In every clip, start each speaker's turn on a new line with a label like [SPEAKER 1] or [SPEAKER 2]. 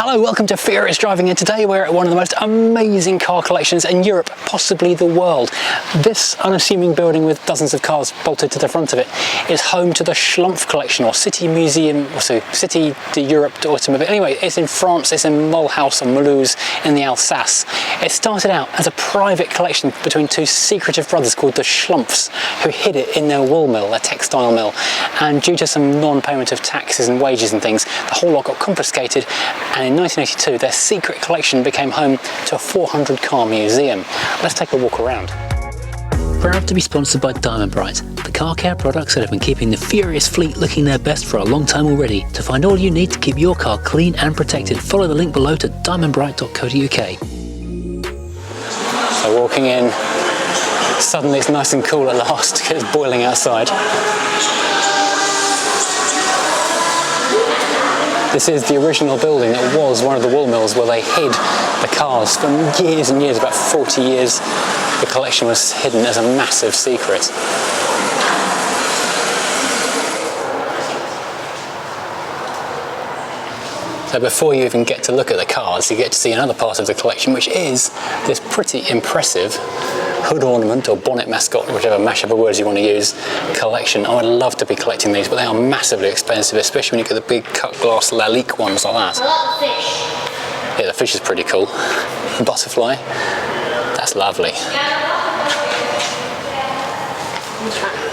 [SPEAKER 1] Hello, welcome to Furious Driving, and today we're at one of the most amazing car collections in Europe, possibly the world. This unassuming building with dozens of cars bolted to the front of it is home to the Schlumpf Collection, or City Museum, or so City de Europe d'Automobile. Anyway, it's in France, it's in Mulhouse or Mulhouse in the Alsace. It started out as a private collection between two secretive brothers called the Schlumpfs, who hid it in their wool mill, their textile mill, and due to some non-payment of taxes and wages and things, the whole lot got confiscated, and in 1982 their secret collection became home to a 400-car museum. Let's take a walk around.
[SPEAKER 2] Proud to be sponsored by Diamond Bright, the car care products that have been keeping the Furious fleet looking their best for a long time already. To find all you need to keep your car clean and protected, follow the link below to diamondbright.co.uk.
[SPEAKER 1] So walking in, suddenly it's nice and cool at last, it's boiling outside. This is the original building that was one of the wool mills where they hid the cars for years and years, about 40 years. The collection was hidden as a massive secret. So before you even get to look at the cars, you get to see another part of the collection, which is this pretty impressive hood ornament or bonnet mascot, whichever mashup of words you want to use, collection. I would love to be collecting these, but they are massively expensive, especially when you get the big cut glass Lalique ones like that.
[SPEAKER 3] I love the fish.
[SPEAKER 1] Yeah, the fish is pretty cool. Butterfly, that's lovely.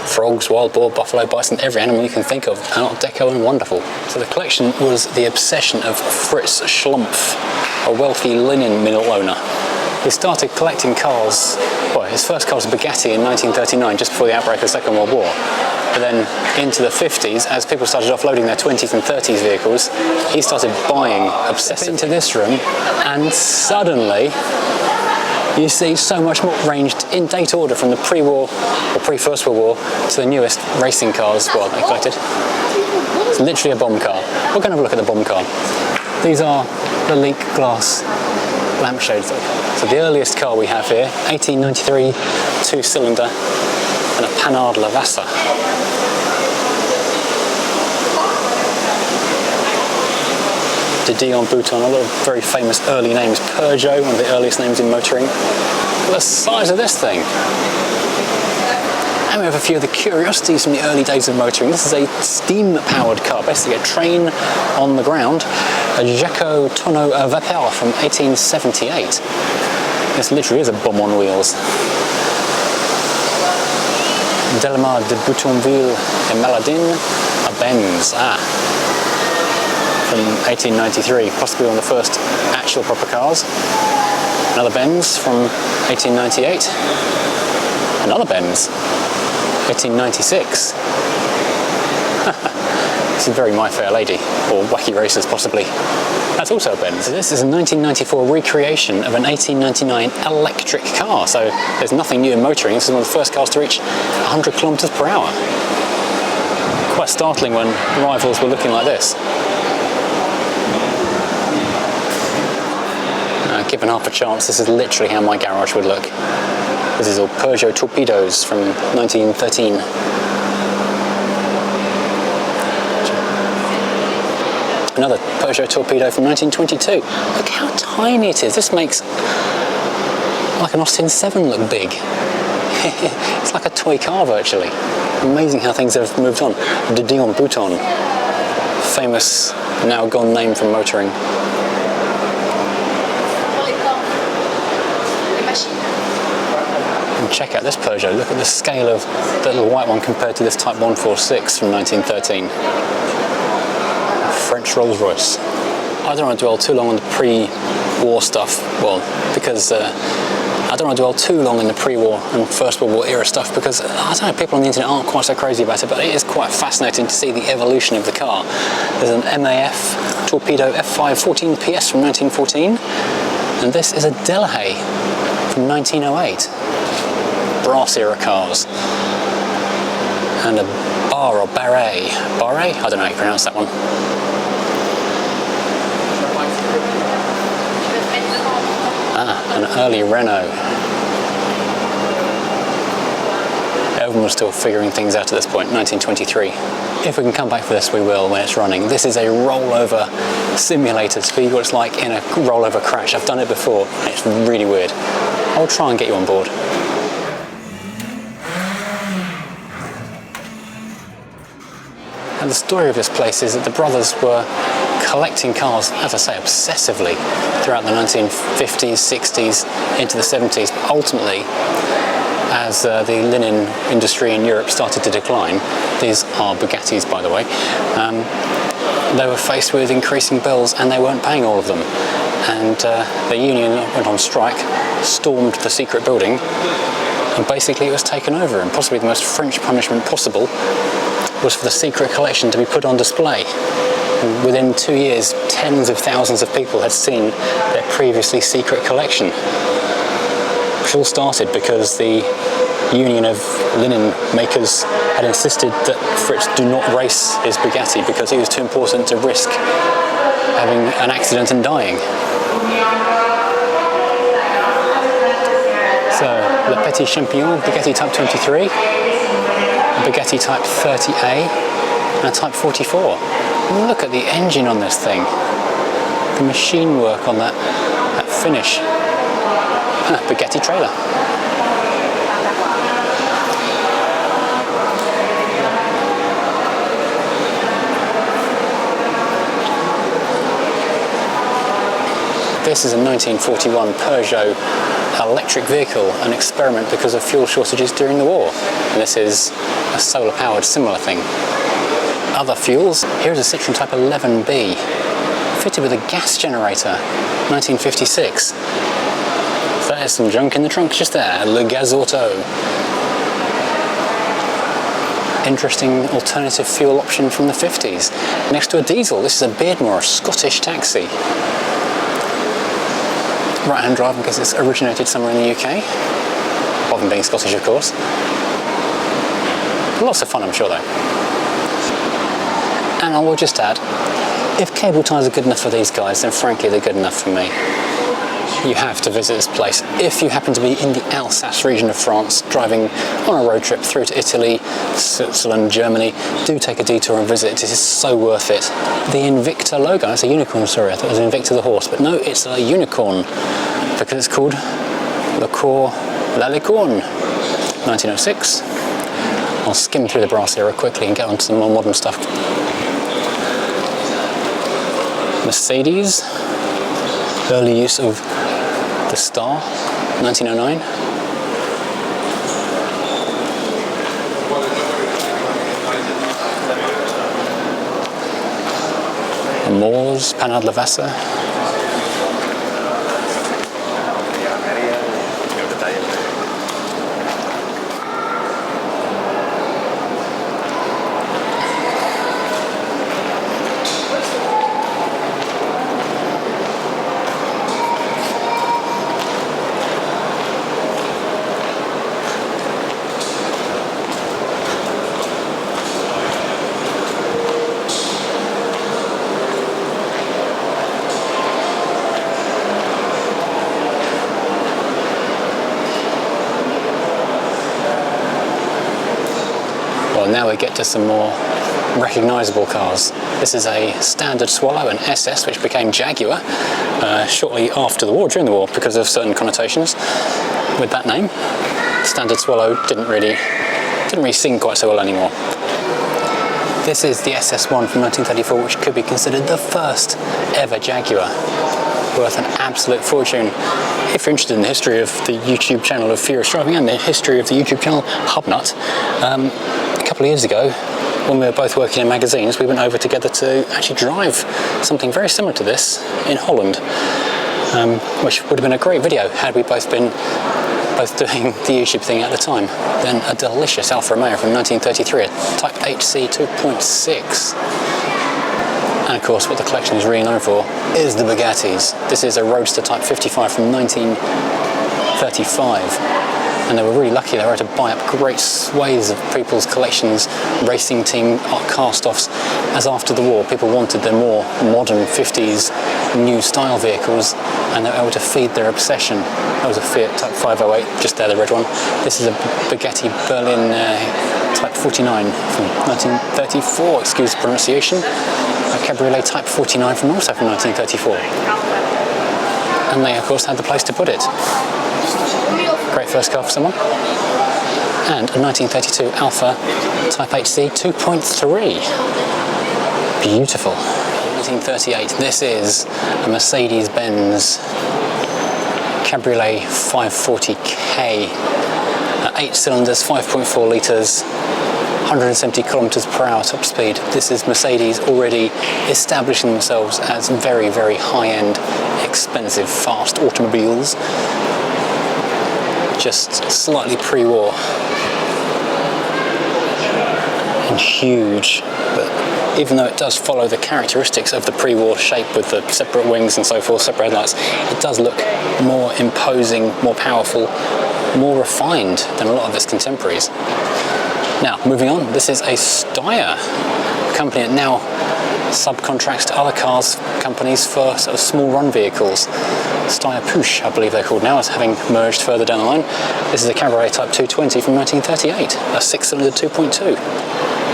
[SPEAKER 1] Frogs, wild boar, buffalo, bison, every animal you can think of, Art Deco and wonderful. So the collection was the obsession of Fritz Schlumpf, a wealthy linen mill owner. He started collecting cars, well, his first car was a Bugatti in 1939, just before the outbreak of the Second World War. But then into the 50s, as people started offloading their 20s and 30s vehicles, he started buying obsessively into this room, and suddenly you see so much more ranged in date order from the pre-war or pre-First World War to the newest racing cars, well, they collected. It's literally a bomb car. We're going to have a look at the bomb car. These are the Lalique glass lampshades. So the earliest car we have here, 1893, two-cylinder, and a Panhard Lavassa. De Dion Bouton, a lot of very famous early names. Peugeot, one of the earliest names in motoring. Look at the size of this thing. And we have a few of the curiosities from the early days of motoring. This is a steam-powered car, basically a train on the ground, a Jacques Tonneau à Vapeur from 1878. This literally is a bomb on wheels. Delamar de Boutonville et Maladin, a Benz. From 1893, possibly one of the first actual proper cars. Another Benz from 1898. Another Benz, 1896. This is very My Fair Lady, or Wacky Racers possibly. That's also a Benz. This is a 1994 recreation of an 1899 electric car, so there's nothing new in motoring. This is one of the first cars to reach 100 kilometers per hour. Quite startling when rivals were looking like this. Given half a chance, this is literally how my garage would look. This is all Peugeot torpedoes from 1913. Another Peugeot torpedo from 1922. Look how tiny it is. This makes like an Austin 7 look big. It's like a toy car virtually. Amazing how things have moved on. De Dion Bouton, famous now gone name from motoring. And check out this Peugeot. Look at the scale of the little white one compared to this Type 146 from 1913. French Rolls-Royce. I don't want to dwell too long on the pre-war stuff, well, because I don't want to dwell too long in the pre-war and First World War era stuff, because I don't know, people on the internet aren't quite so crazy about it, but it is quite fascinating to see the evolution of the car. There's an MAF Torpedo F5 14 PS from 1914, and this is a Delahaye from 1908. Brass era cars. And a Bar or Barret. Barret? I don't know how you pronounce that one. An early Renault. Volkswagen was still figuring things out at this point, 1923. If we can come back for this, we will when it's running. This is a rollover simulator to be what it's like in a rollover crash. I've done it before, and it's really weird. I'll try and get you on board. And the story of this place is that the brothers were collecting cars, as I say, obsessively throughout the 1950s, 60s, into the 70s. But ultimately, as the linen industry in Europe started to decline, these are Bugattis, by the way, they were faced with increasing bills and they weren't paying all of them. And the union went on strike, stormed the secret building, and basically it was taken over. And possibly the most French punishment possible was for the secret collection to be put on display. And within 2 years, tens of thousands of people had seen their previously secret collection. Which all started because the Union of Linen Makers had insisted that Fritz do not race his Bugatti because he was too important to risk having an accident and dying. So, Le Petit Champion, Bugatti Type 23, Bugatti Type 30A, and a Type 44. Look at the engine on this thing. The machine work on that finish. Bugetti trailer. This is a 1941 Peugeot electric vehicle, an experiment because of fuel shortages during the war. And this is a solar-powered similar thing. Other fuels, here's a Citroën Type 11B, fitted with a gas generator, 1956. So there's some junk in the trunk just there, Le Gaz Auto. Interesting alternative fuel option from the 50s. Next to a diesel, this is a Beardmore, a Scottish taxi. Right-hand drive because it's originated somewhere in the UK, apart from being Scottish, of course. Lots of fun, I'm sure, though. And I will just add, if cable ties are good enough for these guys, then frankly they're good enough for me. You have to visit this place. If you happen to be in the Alsace region of France, driving on a road trip through to Italy, Switzerland, Germany, do take a detour and visit. It is so worth it. The Invicta logo, it's a unicorn, sorry, I thought it was Invicta the horse, but no, it's a unicorn, because it's called Le Cours La Licorne, 1906. I'll skim through the brass era quickly and get on to some more modern stuff. Mercedes, early use of the star, 1909. Moors, Panhard Levassa. Now we get to some more recognisable cars. This is a standard Swallow, an SS, which became Jaguar shortly after the war, during the war, because of certain connotations with that name. Standard Swallow didn't really sing quite so well anymore. This is the SS1 from 1934, which could be considered the first ever Jaguar, worth an absolute fortune. If you're interested in the history of the YouTube channel of Furious Driving and the history of the YouTube channel Hubnut, a couple of years ago, when we were both working in magazines, we went over together to actually drive something very similar to this in Holland, which would have been a great video had we both been doing the YouTube thing at the time. Then a delicious Alfa Romeo from 1933, a Type HC 2.6. And of course, what the collection is really known for is the Bugattis. This is a Roadster Type 55 from 1935. and they were really lucky. They were able to buy up great swathes of people's collections, racing team cast-offs, as after the war people wanted their more modern 50s new style vehicles, and they were able to feed their obsession. That was a Fiat Type 508, just there, the red one. This is a Bugetti Berlin Type 49 from 1934, excuse the pronunciation. A Cabriolet Type 49 from also from 1934. And they of course had the place to put it. Great first car for someone. And a 1932 Alfa Type 8C 2.3. Beautiful. 1938, this is a Mercedes-Benz Cabriolet 540K. 8 cylinders, 5.4 litres, 170 kilometers per hour top speed. This is Mercedes already establishing themselves as very, very high-end, expensive, fast automobiles. Just slightly pre-war. And huge, but even though it does follow the characteristics of the pre-war shape with the separate wings and so forth, separate headlights, it does look more imposing, more powerful, more refined than a lot of its contemporaries. Now, moving on, this is a Steyr, a company that now subcontracts to other cars companies for sort of small run vehicles. Steyr Push, I believe they're called now, as having merged further down the line. This is a Cabriolet Type 220 from 1938, a 6-cylinder 2.2.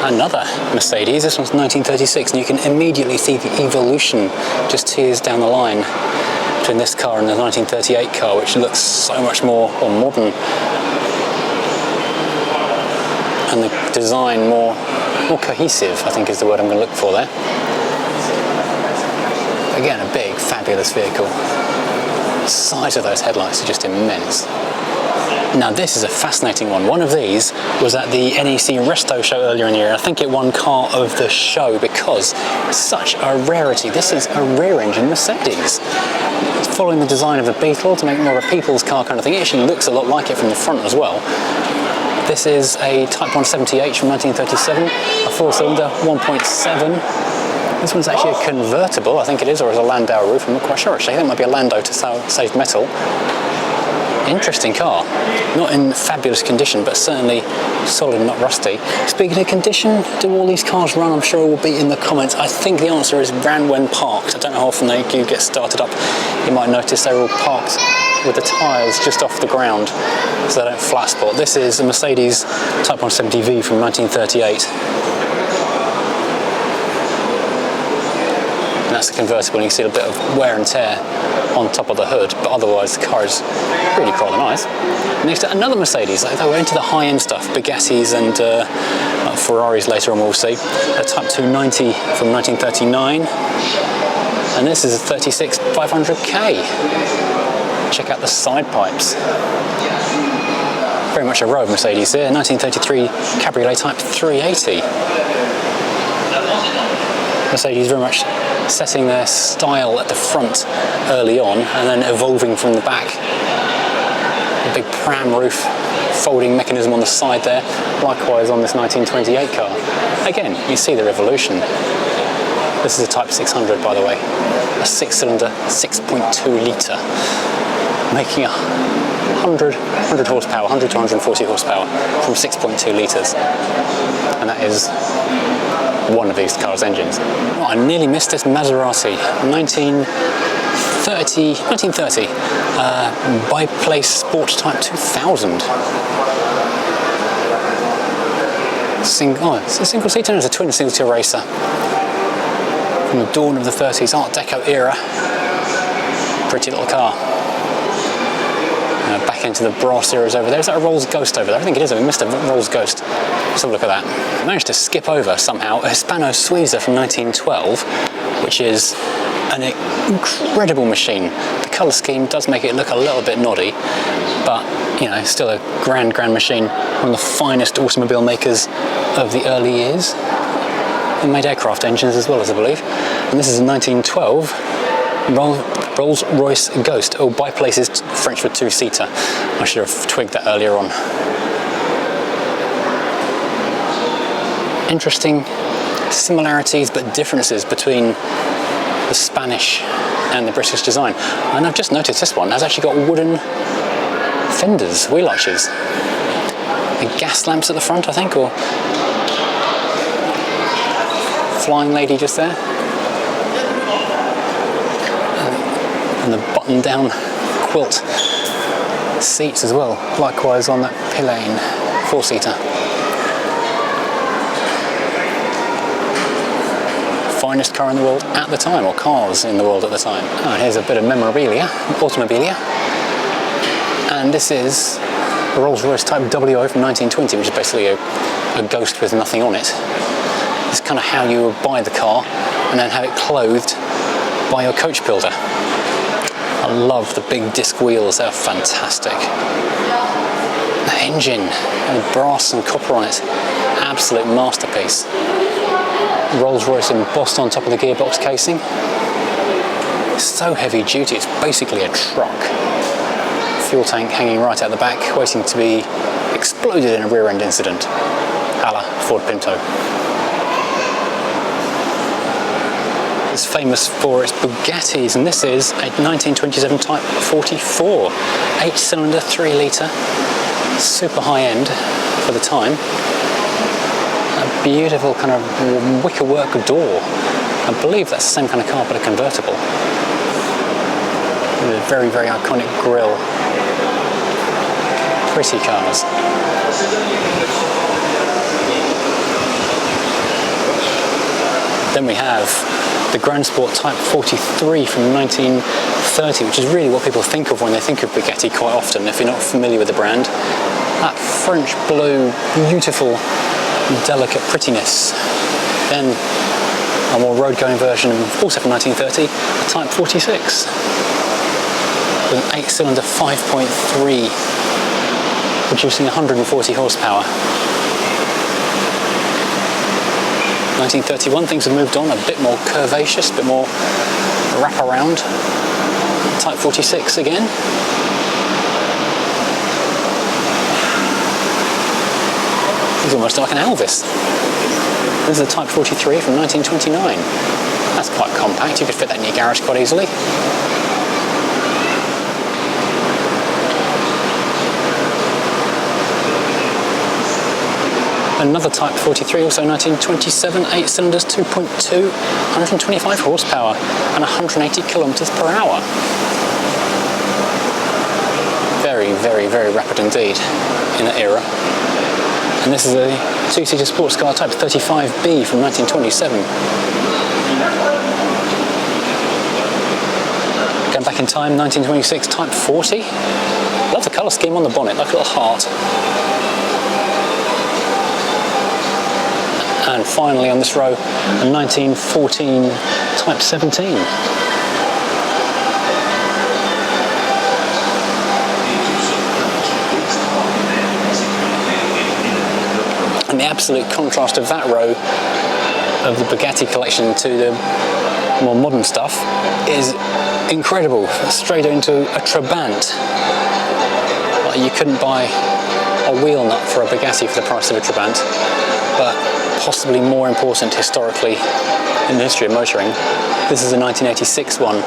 [SPEAKER 1] Another Mercedes, this one's 1936, and you can immediately see the evolution just tears down the line between this car and the 1938 car, which looks so much more modern, and the design more cohesive, I think is the word I'm going to look for there. Again, a big, fabulous vehicle. The size of those headlights are just immense. Now this is a fascinating one. One of these was at the NEC Resto show earlier in the year. I think it won Car of the Show because it's such a rarity. This is a rear-engine Mercedes. It's following the design of the Beetle to make more of a people's car kind of thing. It actually looks a lot like it from the front as well. This is a Type 170H from 1937, a 4-cylinder 1.7. This one's actually a convertible, I think it is, or is a Landau roof. I'm not quite sure actually. I think it might be a Landau to save metal. Interesting car. Not in fabulous condition, but certainly solid and not rusty. Speaking of condition, do all these cars run? I'm sure it will be in the comments. I think the answer is ran when parked. I don't know how often they do get started up. You might notice they're all parked with the tyres just off the ground so they don't flat spot. This is a Mercedes Type 170V from 1938. And that's a convertible, and you can see a bit of wear and tear on top of the hood, but otherwise the car is really rather nice. Next to another Mercedes, they were into the high-end stuff, Bugattis and Ferraris later on we'll see. A Type 290 from 1939, and this is a 36 500K. Check out the side pipes. Very much a row of Mercedes here. 1933 Cabriolet Type 380. Mercedes very much setting their style at the front early on and then evolving from the back. A big pram roof, folding mechanism on the side there. Likewise on this 1928 car. Again, you see the revolution. This is a Type 600, by the way. A 6-cylinder, 6.2 litre. Making 100 horsepower, 100 to 140 horsepower from 6.2 litres. And that is one of these cars' engines. Oh, I nearly missed this Maserati. 1930 biplace Sport Type 2000. It's a single seater, it's a twin single-seater racer. From the dawn of the 30s, Art Deco era. Pretty little car. Back into the brass eras over there. Is that a Rolls Ghost over there? I think it is. We missed a Rolls Ghost. Let's have a look at that. I managed to skip over somehow a Hispano Suiza from 1912, which is an incredible machine. The colour scheme does make it look a little bit noddy, but you know, still a grand machine. One of the finest automobile makers of the early years. They made aircraft engines as well, as I believe. And this is a 1912 Rolls-Royce Ghost. Oh, biplace is French for two-seater. I should have twigged that earlier on. Interesting similarities but differences between the Spanish and the British design. And I've just noticed this one has actually got wooden fenders, wheel arches. And gas lamps at the front, I think, or flying lady just there. And the button down quilt seats as well, likewise on that Pilane 4-seater. Finest car in the world at the time, or cars in the world at the time. Oh, here's a bit of memorabilia, automobilia. And this is a Rolls-Royce Type WO from 1920, which is basically a Ghost with nothing on it. It's kind of how you would buy the car and then have it clothed by your coach builder. I love the big disc wheels, they're fantastic. The engine, and the brass and copper on it, absolute masterpiece. Rolls-Royce embossed on top of the gearbox casing. It's so heavy duty, it's basically a truck. Fuel tank hanging right out the back, waiting to be exploded in a rear-end incident, a la Ford Pinto. It's famous for its Bugattis, and this is a 1927 Type 44, 8-cylinder, 3-litre, super high-end for the time. A beautiful kind of wickerwork door. I believe that's the same kind of car, but a convertible. With a very, very iconic grille. Pretty cars. Then we have the Grand Sport Type 43 from 1930, which is really what people think of when they think of Bugetti quite often, if you're not familiar with the brand. That French blue, beautiful, delicate prettiness. Then a more road-going version, also from 1930, the Type 46. With an 8-cylinder 5.3, producing 140 horsepower. 1931, things have moved on, a bit more curvaceous, a bit more wraparound. Type 46 again. He's almost like an Elvis. This is a Type 43 from 1929. That's quite compact, you could fit that in your garage quite easily. Another Type 43, also 1927, 8 cylinders, 2.2, 125 horsepower and 180 kilometers per hour. Very, very, very rapid indeed in that era. And this is a 2-seater sports car Type 35B from 1927. Going back in time, 1926 Type 40. Love the colour scheme on the bonnet, like a little heart. And finally on this row, a 1914 Type 17. And the absolute contrast of that row of the Bugatti collection to the more modern stuff is incredible. Straight into a Trabant. You couldn't buy a wheel nut for a Bugatti for the price of a Trabant, but possibly more important historically in the history of motoring, this is a 1986 one,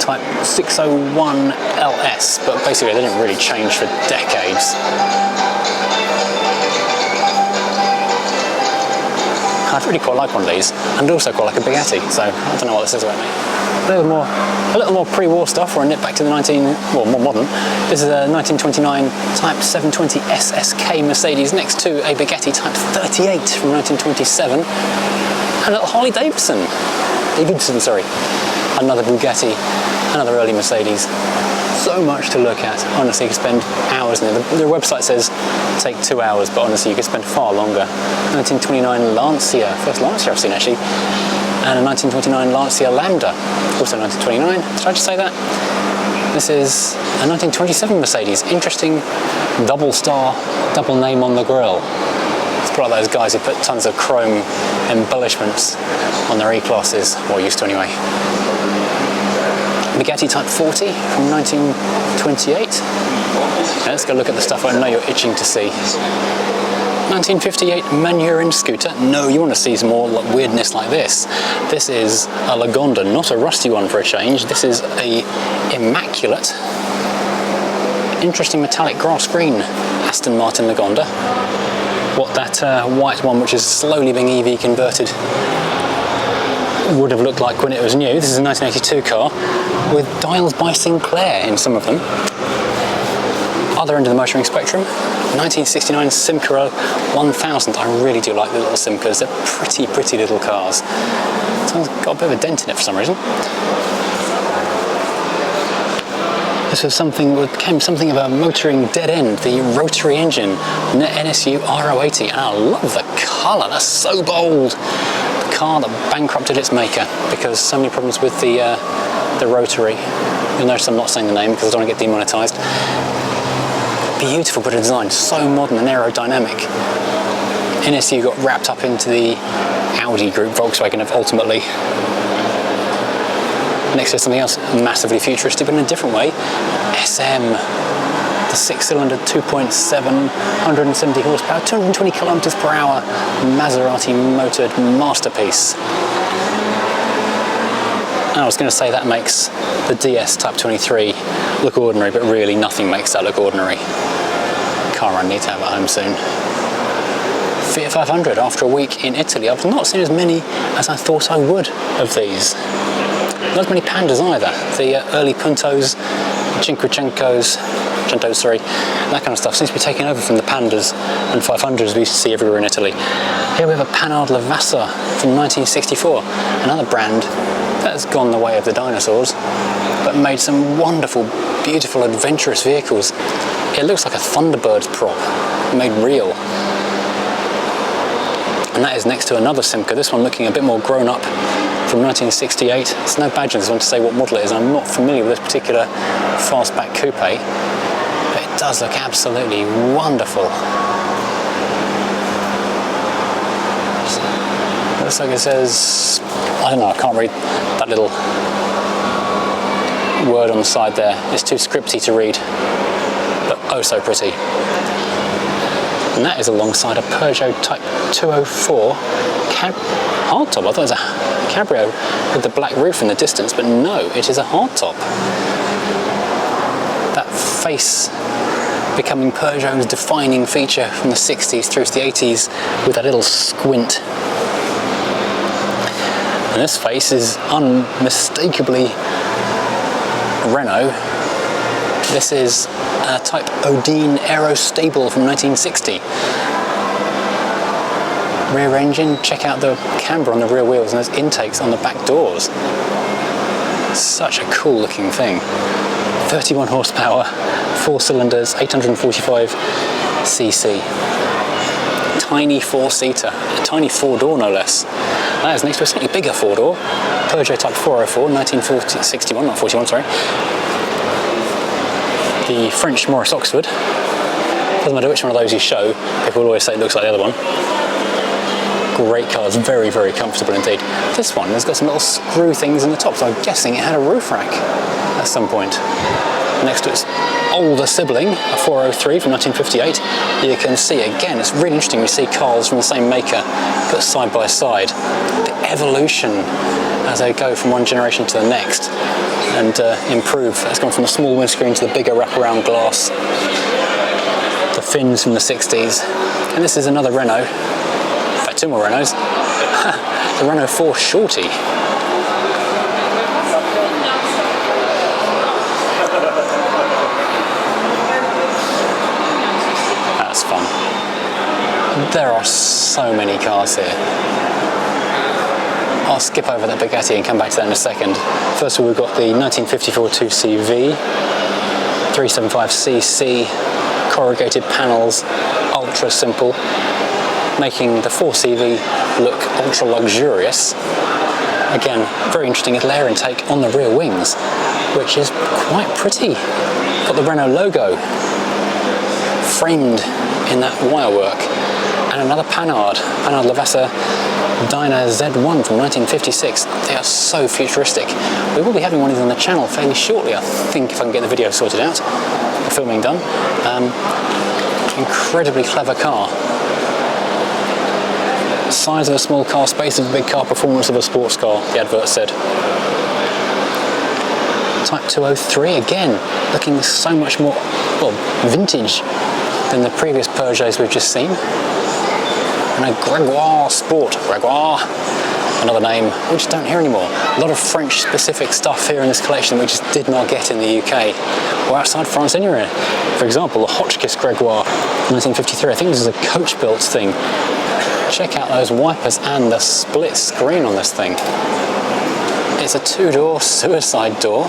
[SPEAKER 1] Type 601 LS, but basically they didn't really change for decades. I'd really quite like one of these, and also quite like a Bugatti, so I don't know what this is about me. A little more pre-war stuff, or a nip back to the more modern. This is a 1929 Type 720 SSK Mercedes next to a Bugetti Type 38 from 1927. And a little Harley Davidson. Another Bugatti, another early Mercedes. So much to look at. Honestly, you could spend hours in there. The website says take 2 hours, but honestly, you could spend far longer. 1929 Lancia, first Lancia I've seen actually. And a 1929 Lancia Lambda, also 1929. Did I just say that? This is a 1927 Mercedes. Interesting double star, double name on the grille. It's probably like those guys who put tons of chrome embellishments on their E-classes, or used to anyway. Bugetti Type 40 from 1928. Now let's go look at the stuff I know you're itching to see. 1958 Manurin scooter. No, you want to see some more weirdness like this. This is a Lagonda, not a rusty one for a change. This is a immaculate interesting metallic grass green Aston Martin Lagonda. What that white one, which is slowly being EV converted, would have looked like when it was new. This is a 1982 car with dials by Sinclair in some of them. Other end of the motoring spectrum, 1969 Simca 1000. I really do like the little Simcas. They're pretty little cars. This one's got a bit of a dent in it for some reason. This was something that became something of a motoring dead end, the rotary engine, NSU R080, and I love the colour, that's so bold. The car that bankrupted its maker because so many problems with the rotary. You'll notice I'm not saying the name because I don't want to get demonetised. Beautiful bit of design, so modern and aerodynamic. NSU got wrapped up into the Audi group, Volkswagen have ultimately. Next to something else massively futuristic, but in a different way, SM. The 6-cylinder, 2.7, 170 horsepower, 220 kilometers per hour, Maserati motored masterpiece. And I was going to say that makes the DS Type 23 look ordinary, but really nothing makes that look ordinary. Car I need to have at home soon. Fiat 500, after a week in Italy, I've not seen as many as I thought I would of these. Not as many Pandas either. The early Puntos, Cinquecentos, that kind of stuff seems to be taking over from the Pandas and 500s we used to see everywhere in Italy. Here we have a Panhard Lavassa from 1964, another brand that has gone the way of the dinosaurs, but made some wonderful, beautiful, adventurous vehicles. It looks like a Thunderbird prop, made real. And that is next to another Simca, this one looking a bit more grown up, from 1968. There's no badge on this one to say what model it is. I'm not familiar with this particular fastback coupe, but it does look absolutely wonderful. It looks like it says, I don't know, I can't read that little word on the side there. It's too scripty to read, but oh so pretty. And that is alongside a Peugeot Type 204 hardtop. I thought it was a Cabrio with the black roof in the distance, but no, it is a hardtop. That face becoming Peugeot's defining feature from the 60s through to the 80s with that little squint. And this face is unmistakably Renault. This is a Type Odine Aerostable from 1960. Rear engine, check out the camber on the rear wheels and those intakes on the back doors. Such a cool looking thing. 31 horsepower, 4 cylinders, 845 cc. Tiny 4-seater, a tiny 4-door no less. That is next to a slightly bigger 4-door, Peugeot Type 404, 1961, not 41, sorry. The French Morris Oxford. Doesn't matter which one of those you show, people will always say it looks like the other one. Great cars, very, very comfortable indeed. This one has got some little screw things in the top, so I'm guessing it had a roof rack at some point. Next to its older sibling, a 403 from 1958, you can see again, it's really interesting when you see cars from the same maker put side by side. The evolution as they go from one generation to the next and improve. It's gone from a small windscreen to the bigger wraparound glass. The fins from the 60s. And this is another Renault. Two more Renaults. The Renault 4 Shorty. That's fun. There are so many cars here. I'll skip over that Bugatti and come back to that in a second. First of all, we've got the 1954 2CV, 375cc, corrugated panels, ultra simple, making the 4CV look ultra luxurious. Again, very interesting layer intake on the rear wings, which is quite pretty. Got the Renault logo framed in that wirework. And another Panhard Lavassa Dyna Z1 from 1956. They are so futuristic. We will be having one of these on the channel fairly shortly, I think, if I can get the video sorted out, the filming done. Incredibly clever car. Size of a small car, space of a big car, performance of a sports car, the advert said. Type 203, again, looking so much more, well, vintage than the previous Peugeots we've just seen. And a Gregoire Sport, Gregoire, another name we just don't hear anymore. A lot of French specific stuff here in this collection we just did not get in the UK, or outside France anywhere. For example, the Hotchkiss Gregoire, 1953, I think this is a coach built thing. Check out those wipers and the split screen on this thing. It's a two-door suicide door.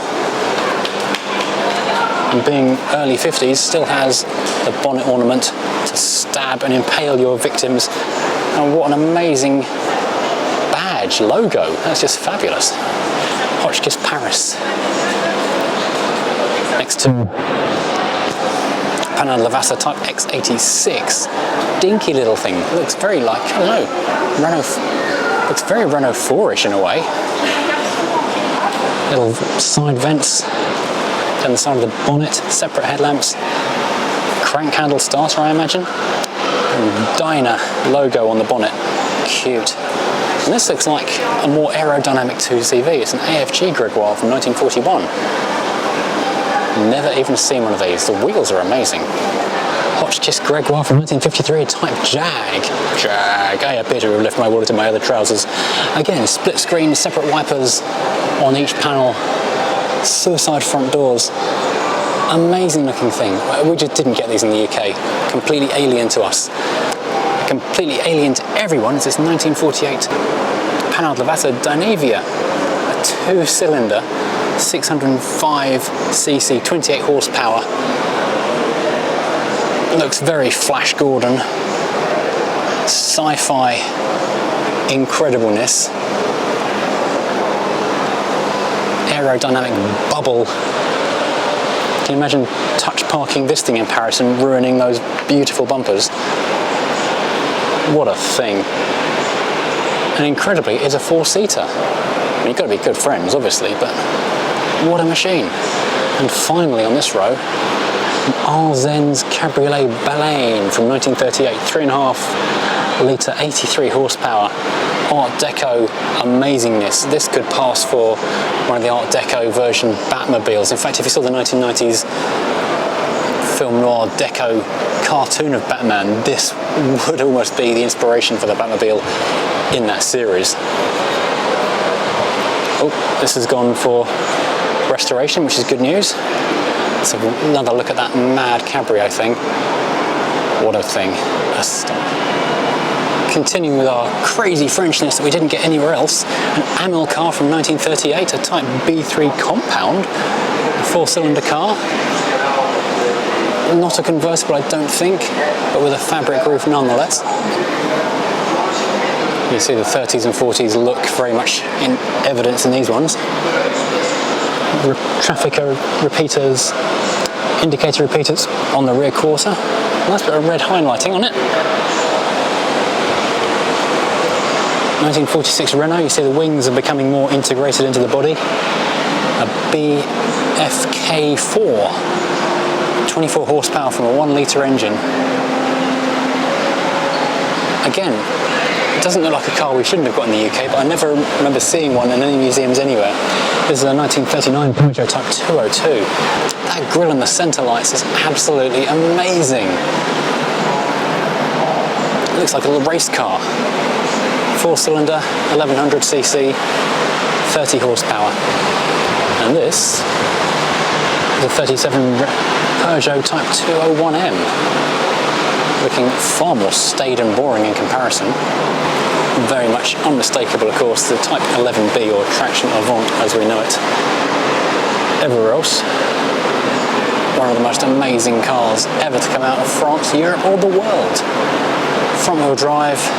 [SPEAKER 1] And being early 50s, still has the bonnet ornament to stab and impale your victims. And what an amazing badge, logo. That's just fabulous. Hotchkiss Paris. Next to Panhard Lavazza Type X86. Dinky little thing. It looks very like, I don't know, Renault. Looks very Renault 4-ish in a way. Little side vents down the side of the bonnet, separate headlamps, crank handle starter I imagine, and Dyna logo on the bonnet, cute. And this looks like a more aerodynamic 2CV, it's an AFG Gregoire from 1941. Never even seen one of these, the wheels are amazing. Hotchkiss Gregoire from 1953, Type Jag. Jag, I appear to have left my wallet in my other trousers. Again, split screen, separate wipers on each panel, suicide front doors. Amazing looking thing. We just didn't get these in the UK. Completely alien to us. Completely alien to everyone. It's this 1948 Panhard Lavazza Dynavia. A two-cylinder, 605cc, 28 horsepower. Looks very Flash Gordon. Sci-fi incredibleness. Aerodynamic bubble. Can you imagine touch parking this thing in Paris and ruining those beautiful bumpers? What a thing. And incredibly, it's a four-seater. I mean, you've got to be good friends, obviously, but what a machine. And finally on this row, Arzen's Cabriolet Baleine from 1938, 3.5 litre, 83 horsepower. Art Deco amazingness. This could pass for one of the Art Deco version Batmobiles. In fact, if you saw the 1990s film noir Deco cartoon of Batman, this would almost be the inspiration for the Batmobile in that series. Oh, this has gone for restoration, which is good news. Let's have another look at that mad cabrio thing. What a thing. Continuing with our crazy Frenchness that we didn't get anywhere else, an Amilcar from 1938, a Type B3 compound, a four-cylinder car. Not a convertible, I don't think, but with a fabric roof nonetheless. You see the 30s and 40s look very much in evidence in these ones. Traffic repeaters, indicator repeaters on the rear quarter. Nice bit of red highlighting on it. 1946 Renault, you see the wings are becoming more integrated into the body. A BFK4, 24 horsepower from a 1 litre engine. Again, it doesn't look like a car we shouldn't have got in the UK, but I never remember seeing one in any museums anywhere. This is a 1939 Peugeot Type 202. That grille and the centre lights is absolutely amazing. It looks like a little race car. 4-cylinder, 1100cc, 30 horsepower. And this is a 37 Peugeot Type 201M. Looking far more staid and boring in comparison. Very much unmistakable, of course, the Type 11B or Traction Avant as we know it. Everywhere else, one of the most amazing cars ever to come out of France, Europe or the world. Front-wheel drive,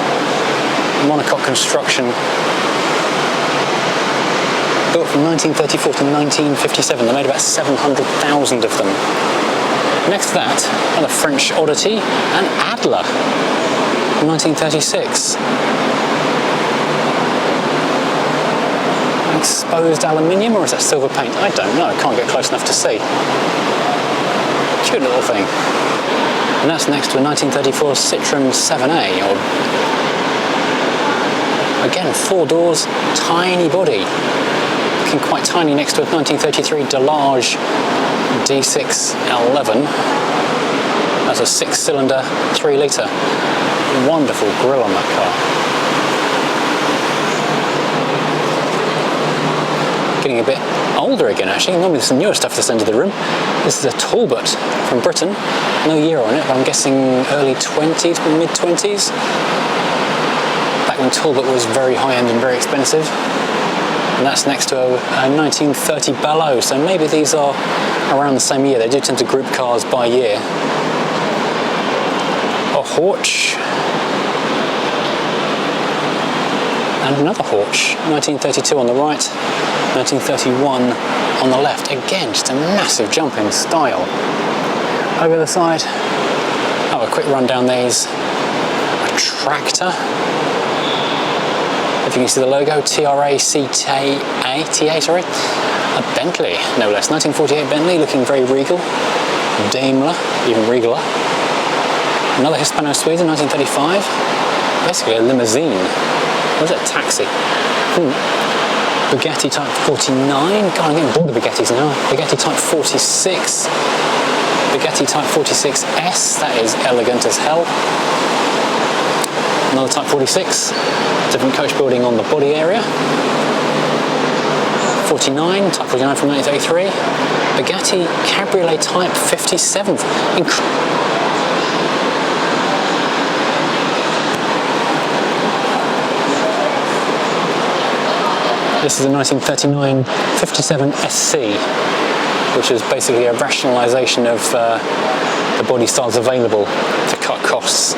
[SPEAKER 1] monocoque construction, built from 1934 to 1957. They made about 700,000 of them. Next to that, another French oddity, an Adler, 1936. Exposed aluminium, or is that silver paint? I don't know, can't get close enough to see. Cute little thing. And that's next to a 1934 Citroen 7A, or again, 4 doors, tiny body. looking quite tiny next to a 1933 Delage D611. That's a 6-cylinder, 3-litre. Wonderful grille on that car. Getting a bit older again, actually. Normally there's some newer stuff at this end of the room. This is a Talbot from Britain. No year on it, but I'm guessing early 20s, mid-20s. Back when Talbot was very high-end and very expensive. And that's next to a 1930 Ballot, so maybe these are around the same year. They do tend to group cars by year. A Horch. And another Horch. 1932 on the right, 1931 on the left. Again, just a massive jump in style. Over the side, have a quick run down these. A tractor. If you can see the logo, TRA, CTA, sorry. A Bentley, no less. 1948 Bentley, looking very regal. Daimler, even regaler. Another Hispano-Sweden, 1935. Basically a limousine. What is it? A taxi. Bugatti Type 49. God, I'm getting bored of Bugattis now. Bugatti Type 46. Bugatti Type 46S. That is elegant as hell. Another Type 46. Different coach building on the body area. 49. Type 49 from 1933. Bugatti Cabriolet Type 57. This is a 1939 57 SC, which is basically a rationalisation of the body styles available to cut costs.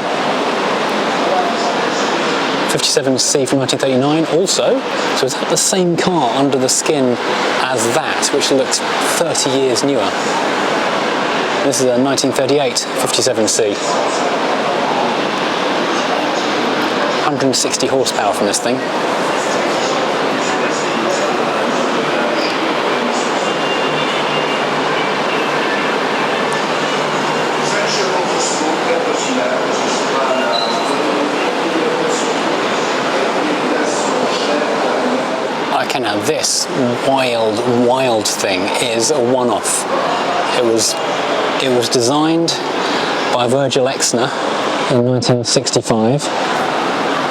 [SPEAKER 1] 57C from 1939 also, so is that the same car under the skin as that, which looks 30 years newer? This is a 1938 57C. 160 horsepower from this thing. Okay, now this wild thing is a one-off. It was designed by Virgil Exner in 1965.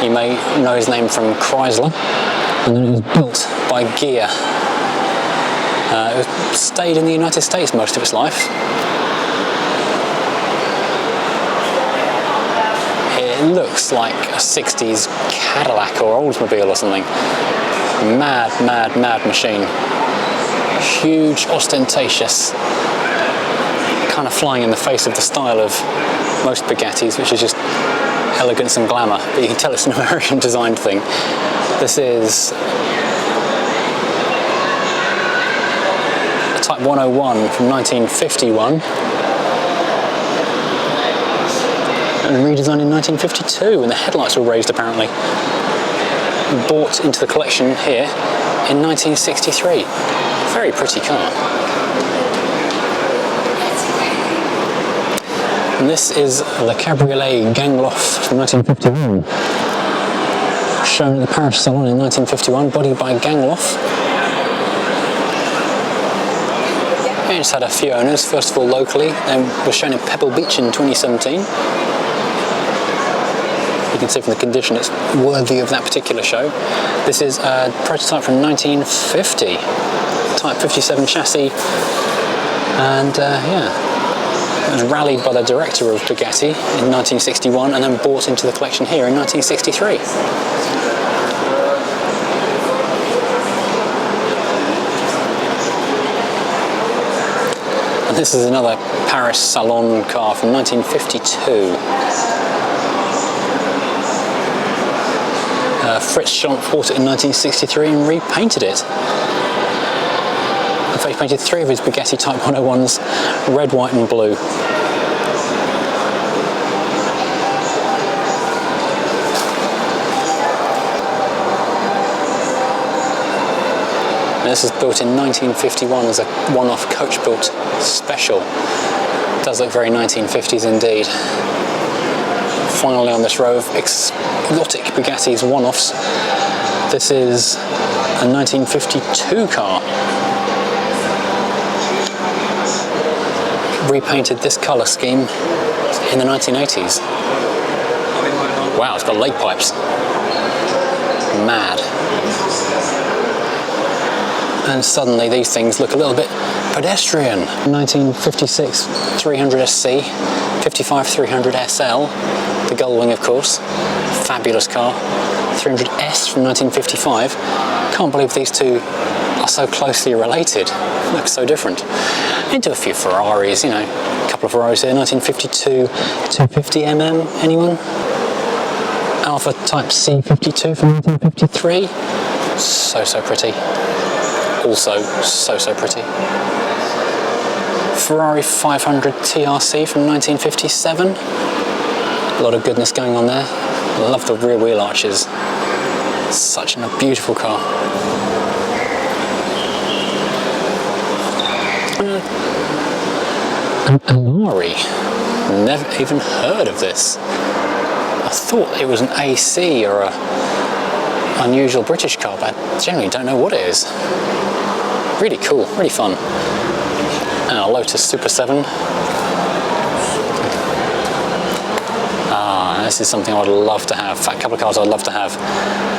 [SPEAKER 1] You may know his name from Chrysler, and then it was built by Ghia. It stayed in the United States most of its life. It looks like a 60s Cadillac or Oldsmobile or something. Mad machine. Huge, ostentatious, kind of flying in the face of the style of most Bugattis, which is just elegance and glamour, but you can tell it's an American designed thing. This is a Type 101 from 1951 and redesigned in 1952, and the headlights were raised apparently. Bought into the collection here in 1963. Very pretty car. And this is the Cabriolet Gangloff from 1951. Shown at the Paris Salon in 1951, bodied by Gangloff. It just had a few owners, first of all locally, then was shown in Pebble Beach in 2017. You can see from the condition it's worthy of that particular show. This is a prototype from 1950, Type 57 chassis, and yeah, it was rallied by the director of Bugatti in 1961 and then bought into the collection here in 1963. And this is another Paris Salon car from 1952. Fritz Schlumpf bought it in 1963 and repainted it. In fact, he painted 3 of his Bugatti Type 101s red, white and blue. And this was built in 1951 as a one-off coach-built special. It does look very 1950s indeed. Finally on this row of exotic Bugattis one-offs, this is a 1952 car. Repainted this colour scheme in the 1980s. Wow, it's got lake pipes. Mad. And suddenly these things look a little bit pedestrian. 1956 300SC, 55 300SL, the Gullwing of course, fabulous car. 300S from 1955. Can't believe these two are so closely related. Look so different. Into a few Ferraris, you know, a couple of Ferraris here. 1952 250mm, anyone? Alfa Type C52 from 1953. So pretty. Also so pretty. Ferrari 500 TRC from 1957. A lot of goodness going on there. I love the rear wheel arches. Such a beautiful car. An Amari. Never even heard of this. I thought it was an AC or a unusual British car, but I generally don't know what it is. Really cool, really fun. And a Lotus Super 7. This is something I would love to have. A couple of cars I'd love to have.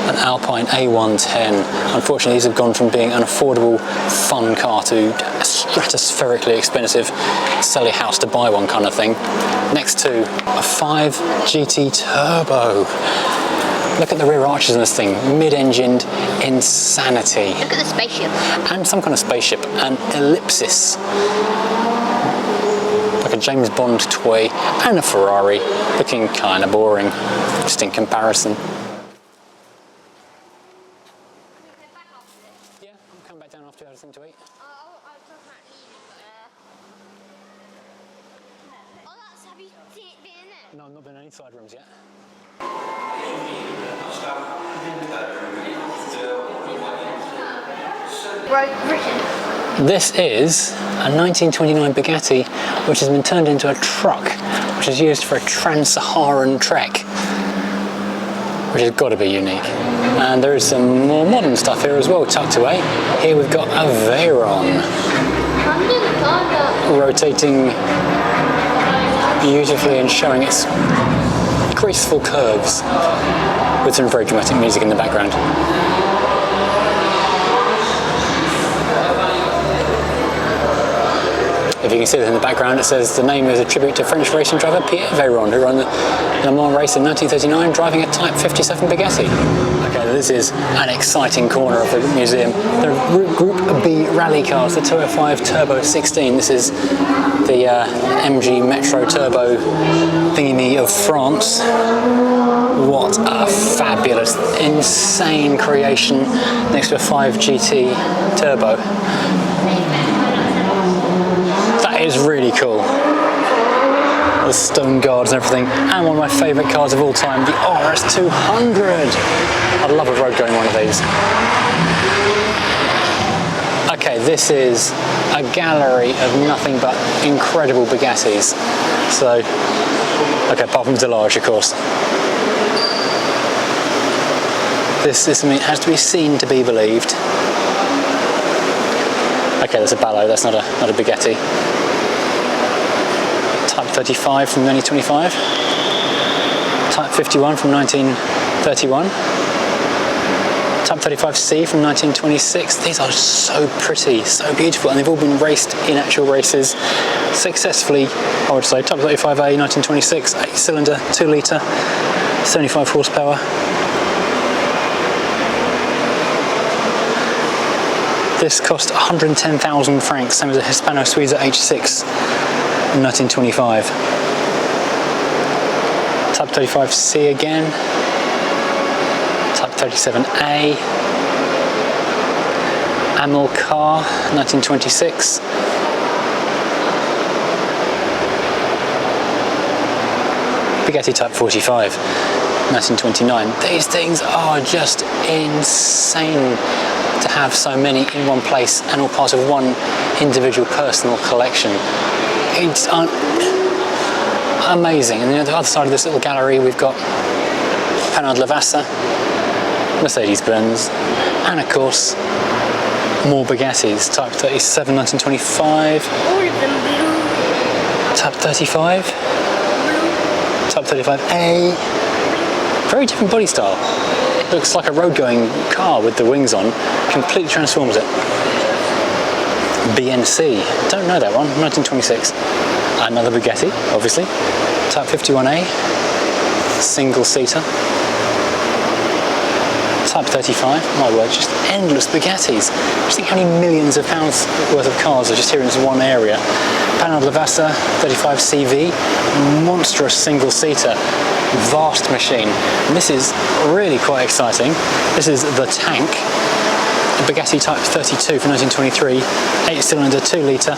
[SPEAKER 1] An Alpine A110. Unfortunately, these have gone from being an affordable, fun car to stratospherically expensive, sell your house to buy one kind of thing. Next to a 5 GT Turbo. Look at the rear arches in this thing. Mid-engined insanity.
[SPEAKER 3] Look at the spaceship.
[SPEAKER 1] And some kind of spaceship. An ellipsis. Like a James Bond toy, and a Ferrari, looking kind of boring, just in comparison. Yeah, I'll come back down after you have something to eat.
[SPEAKER 3] Have you been in there?
[SPEAKER 1] No, I've not been in any side rooms yet.
[SPEAKER 3] Britain.
[SPEAKER 1] This is a 1929 Bugatti which has been turned into a truck, which is used for a trans-Saharan trek, which has got to be unique. And there is some more modern stuff here as well tucked away. Here we've got a Veyron rotating beautifully and showing its graceful curves with some very dramatic music in the background. If you can see that in the background, it says the name is a tribute to French racing driver Pierre Veyron, who ran the Le Mans race in 1939 driving a Type 57 Bugatti. Okay, this is an exciting corner of the museum. There are Group B rally cars, the 205 Turbo 16. This is the MG Metro Turbo thingy of France. What a fabulous, insane creation next to a 5 GT Turbo. That is really cool. The stone guards and everything. And one of my favourite cars of all time, the RS200. I'd love a road going one of these. Okay, this is a gallery of nothing but incredible Bugattis. So, okay, apart from Delage, of course. This I mean, has to be seen to be believed. Okay, that's a Ballo, that's not a Bugetti. Type 35 from 1925. Type 51 from 1931. Type 35C from 1926. These are so pretty, so beautiful, and they've all been raced in actual races successfully, I would say. Type 35A 1926, 8-cylinder, 2-litre, 75 horsepower. This cost 110,000 francs, same as a Hispano-Suiza H6 in 1925. Type 35C again. Type 37A. Amel Car, 1926. Bugatti Type 45, 1929. These things are just insane to have so many in one place and all part of one individual personal collection. It's amazing. And on the other side of this little gallery we've got Panhard Lavassa, Mercedes-Benz, And of course, more Bugattis. Type 37, 1925.
[SPEAKER 3] All of them blue.
[SPEAKER 1] Type 35. Type 35A. Very different body style. Looks like a road-going car with the wings on. Completely transforms it. BNC. Don't know that one. 1926. Another Bugatti, obviously. Type 51A. Single-seater. Type 35, my word, just endless Bugattis. Just think how many millions of pounds worth of cars are just here in this one area. Panel Lavazza 35CV, monstrous single-seater, vast machine. And this is really quite exciting. This is the Tank, a Bugatti Type 32 from 1923, 8-cylinder, 2-litre.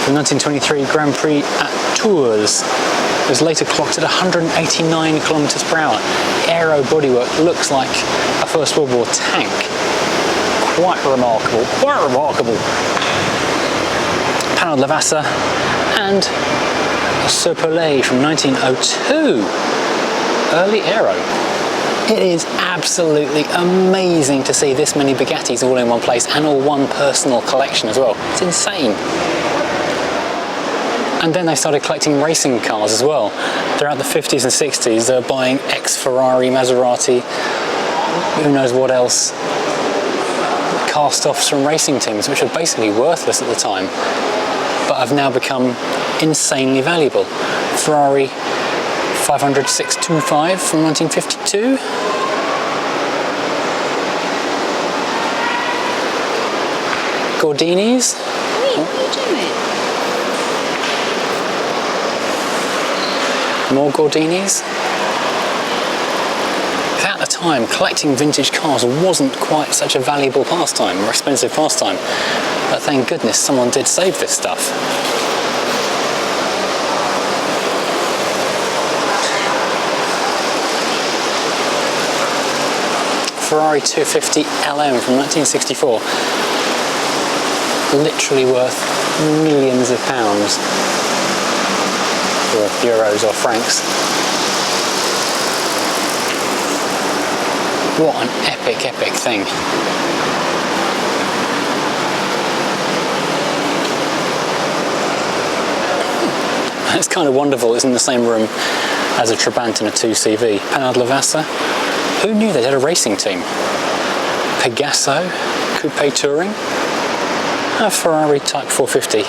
[SPEAKER 1] From 1923 Grand Prix at Tours. It was later clocked at 189 kilometers per hour. Aero bodywork looks like a First World War tank. Quite remarkable, quite remarkable. Panel Lavazza and a Serpollet from 1902. Early aero. It is absolutely amazing to see this many Bugattis all in one place and all one personal collection as well. It's insane. And then they started collecting racing cars as well. Throughout the 50s and 60s, they were buying ex-Ferrari, Maserati, who knows what else, cast-offs from racing teams, which were basically worthless at the time, but have now become insanely valuable. Ferrari 500 625 from 1952. Gordinis.
[SPEAKER 3] Wait, what are you doing?
[SPEAKER 1] More Gordinis. At the time, collecting vintage cars wasn't quite such a valuable pastime or expensive pastime, but thank goodness someone did save this stuff. Ferrari 250 LM from 1964. Literally worth millions of pounds. Or euros or francs. What an epic, epic thing. It's kind of wonderful it's in the same room as a Trabant and a 2CV. Panel Lavazza. Who knew they had a racing team? Pegaso, Coupe Touring. A Ferrari Type 450.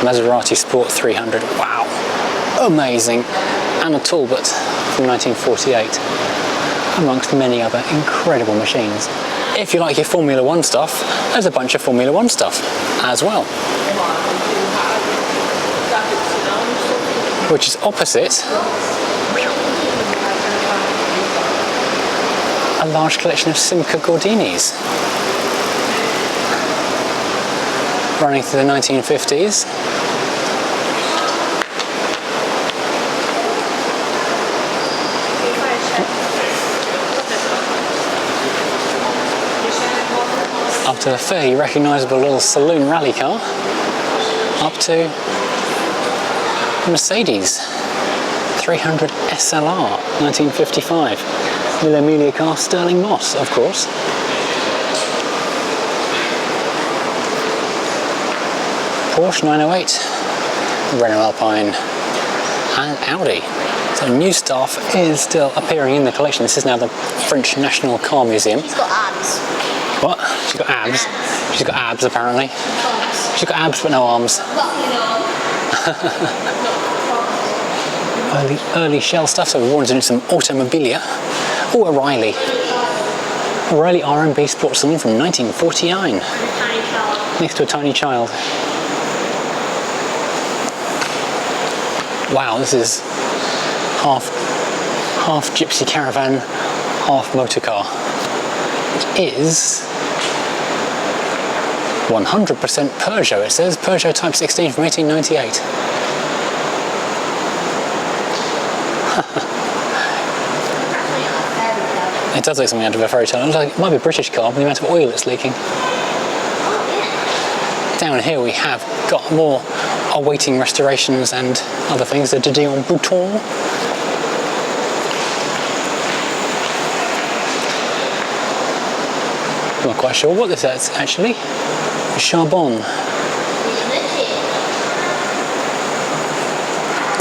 [SPEAKER 1] Maserati Sport 300, wow, amazing. And a Talbot from 1948, amongst many other incredible machines. If you like your Formula 1 stuff, there's a bunch of Formula 1 stuff as well. Which is opposite a large collection of Simca Gordinis. Running through the 1950s. Up to a fairly recognisable little saloon rally car, up to Mercedes 300 SLR 1955. Mille Miglia car, Sterling Moss, of course. Porsche 908, Renault Alpine, and Audi. So new stuff is still appearing in the collection. This is now the French National Car Museum.
[SPEAKER 3] She's got abs.
[SPEAKER 1] What? She's got abs? She's got abs apparently. She's got abs but no arms. early Shell stuff, so we wanted to do some automobilia. Oh, O'Reilly. O'Reilly R&B Sports Saloon from 1949. Next to a tiny child. Wow, this is half gypsy caravan, half motor car. It is 100% Peugeot, it says. Peugeot Type 16 from 1898. It does look something out of a fairy tale. It looks like it might be a British car with the amount of oil it's leaking. Down here we have got more awaiting restorations and other things. The Didion Bouton. I'm not quite sure what this is actually. Charbon.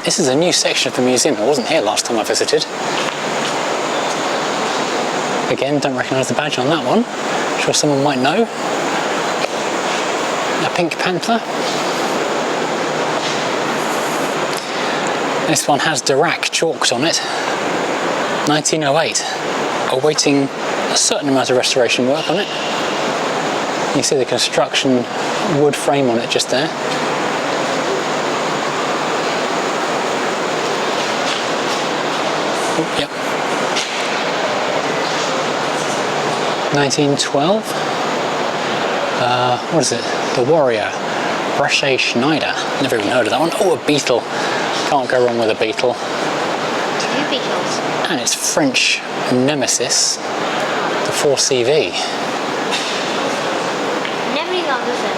[SPEAKER 1] This is a new section of the museum. I wasn't here last time I visited. Again, don't recognise the badge on that one. I'm sure someone might know. A pink Panther. This one has Dirac chalked on it. 1908. Awaiting a certain amount of restoration work on it. You see the construction wood frame on it just there. Oh, yep. 1912. What is it? The Warrior. Brache Schneider. Never even heard of that one. Oh, a Beetle. Can't go wrong with a Beetle.
[SPEAKER 3] Two Beetles.
[SPEAKER 1] And it's French Nemesis, the 4CV.
[SPEAKER 3] Never even heard of them.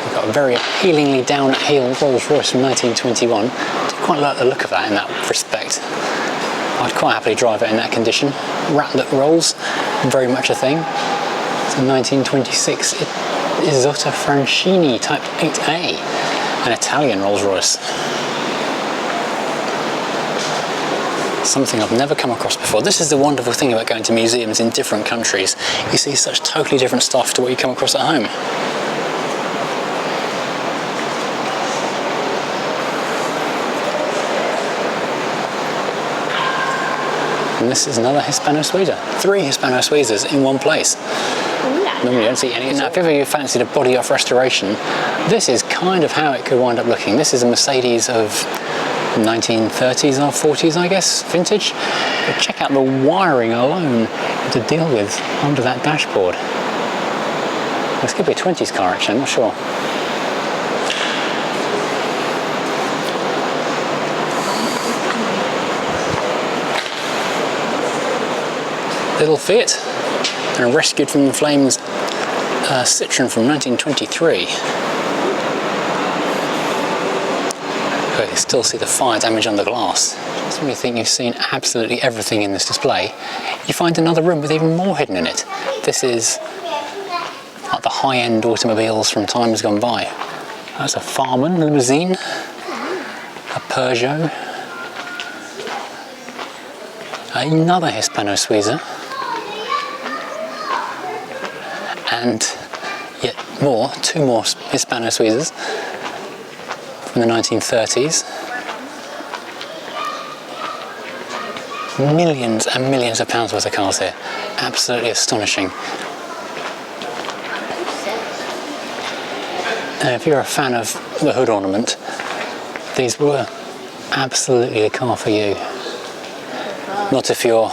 [SPEAKER 1] We've got a very appealingly down at heel Rolls-Royce from 1921. I do quite like the look of that in that respect. I'd quite happily drive it in that condition. Ratlet rolls, very much a thing. So 1926, Isotta Francini Type 8A, an Italian Rolls-Royce. Something I've never come across before. This is the wonderful thing about going to museums in different countries. You see such totally different stuff to what you come across at home. And this is another Hispano-Suiza. 3 Hispano-Suizas in one place. Normally you don't see any. Now, if ever you fancied a body off restoration, this is kind of how it could wind up looking. This is a Mercedes of 1930s or 40s, I guess, vintage. But check out the wiring alone to deal with under that dashboard. This could be a 20s car, actually, I'm not sure. Little Fiat, and rescued from the flames Citroen from 1923. But you still see the fire damage on the glass. So when you think you've seen absolutely everything in this display, you find another room with even more hidden in it. This is like the high-end automobiles from times gone by. That's a Farman limousine, a Peugeot, another Hispano-Suiza, and yet more, 2 more Hispano-Suizas from the 1930s. Millions and millions of pounds worth of cars here. Absolutely astonishing. And if you're a fan of the hood ornament, these were absolutely the car for you. Not if you're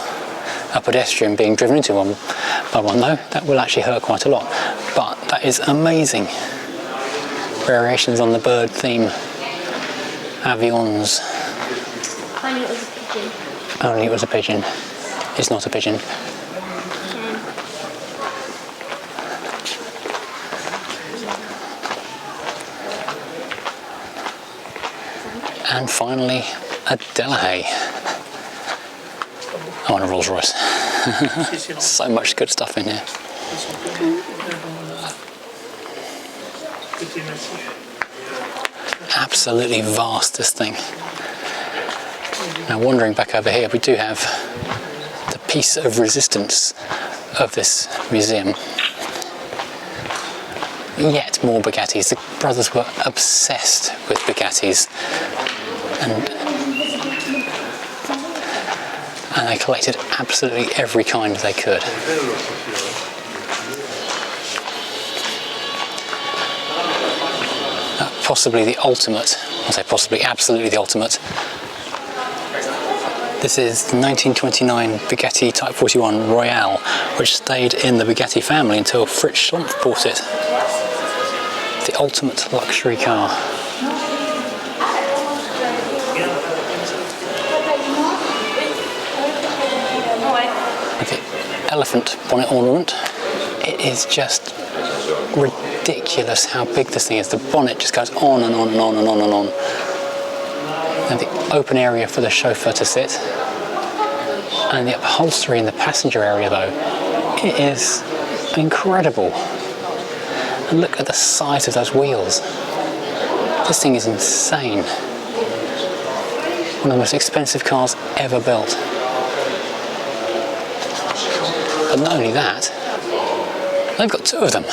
[SPEAKER 1] a pedestrian being driven into one by one though, that will actually hurt quite a lot. But that is amazing. Variations on the bird theme. Avions.
[SPEAKER 3] Only it was a pigeon.
[SPEAKER 1] Only it was a pigeon. It's not a pigeon. And finally, a Delahaye. I want a Rolls Royce. So much good stuff in here. Absolutely vast, this thing. Now, wandering back over here, we do have the piece of resistance of this museum. Yet more Bugattis. The brothers were obsessed with Bugattis, and they collected absolutely every kind they could. Possibly the ultimate, I say possibly, absolutely the ultimate. This is the 1929 Bugatti Type 41 Royale, which stayed in the Bugatti family until Fritz Schlumpf bought it. The ultimate luxury car. The elephant bonnet ornament. It is just ridiculous how big this thing is. The bonnet just goes on and on and on and on and on. And the open area for the chauffeur to sit. And the upholstery in the passenger area though, it is incredible. And look at the size of those wheels. This thing is insane. One of the most expensive cars ever built. But not only that, they've got two of them.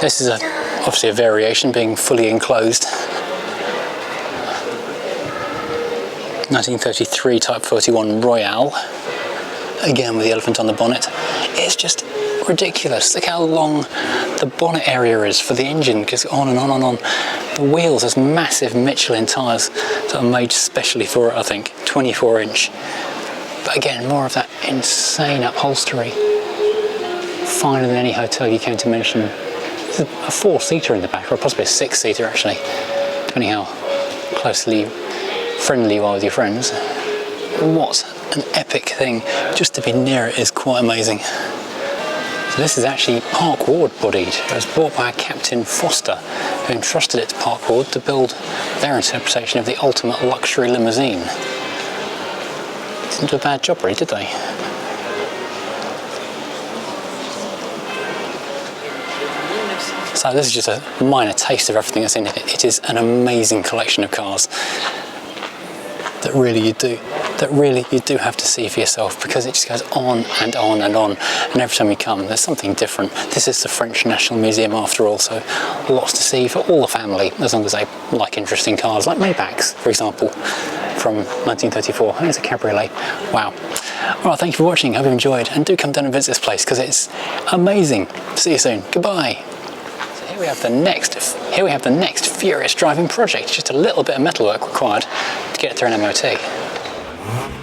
[SPEAKER 1] This is obviously a variation, being fully enclosed. 1933 Type 41 Royale, again with the elephant on the bonnet. It's just ridiculous. Look how long the bonnet area is for the engine, goes on and on and on. The wheels, there's massive Michelin tyres that are made specially for it, I think, 24-inch. But again, more of that insane upholstery. Finer than any hotel you came to mention. There's a 4-seater in the back, or possibly a 6-seater actually, depending how closely friendly you are with your friends. What an epic thing. Just to be near it is quite amazing. So this is actually Park Ward bodied. It was bought by Captain Foster, who entrusted it to Park Ward to build their interpretation of the ultimate luxury limousine. Didn't do a bad job really, did they? So this is just a minor taste of everything that's in it. It is an amazing collection of cars that really you do have to see for yourself, because it just goes on and on and on, and every time you come there's something different. This is the French National Museum after all, so lots to see for all the family, as long as they like interesting cars like Maybachs, for example, from 1934. And it's a Cabriolet. Wow. Alright, thank you for watching, hope you enjoyed, and do come down and visit this place because it's amazing. See you soon, goodbye. Here we have the next furious driving project. Just a little bit of metalwork required to get it through an MOT.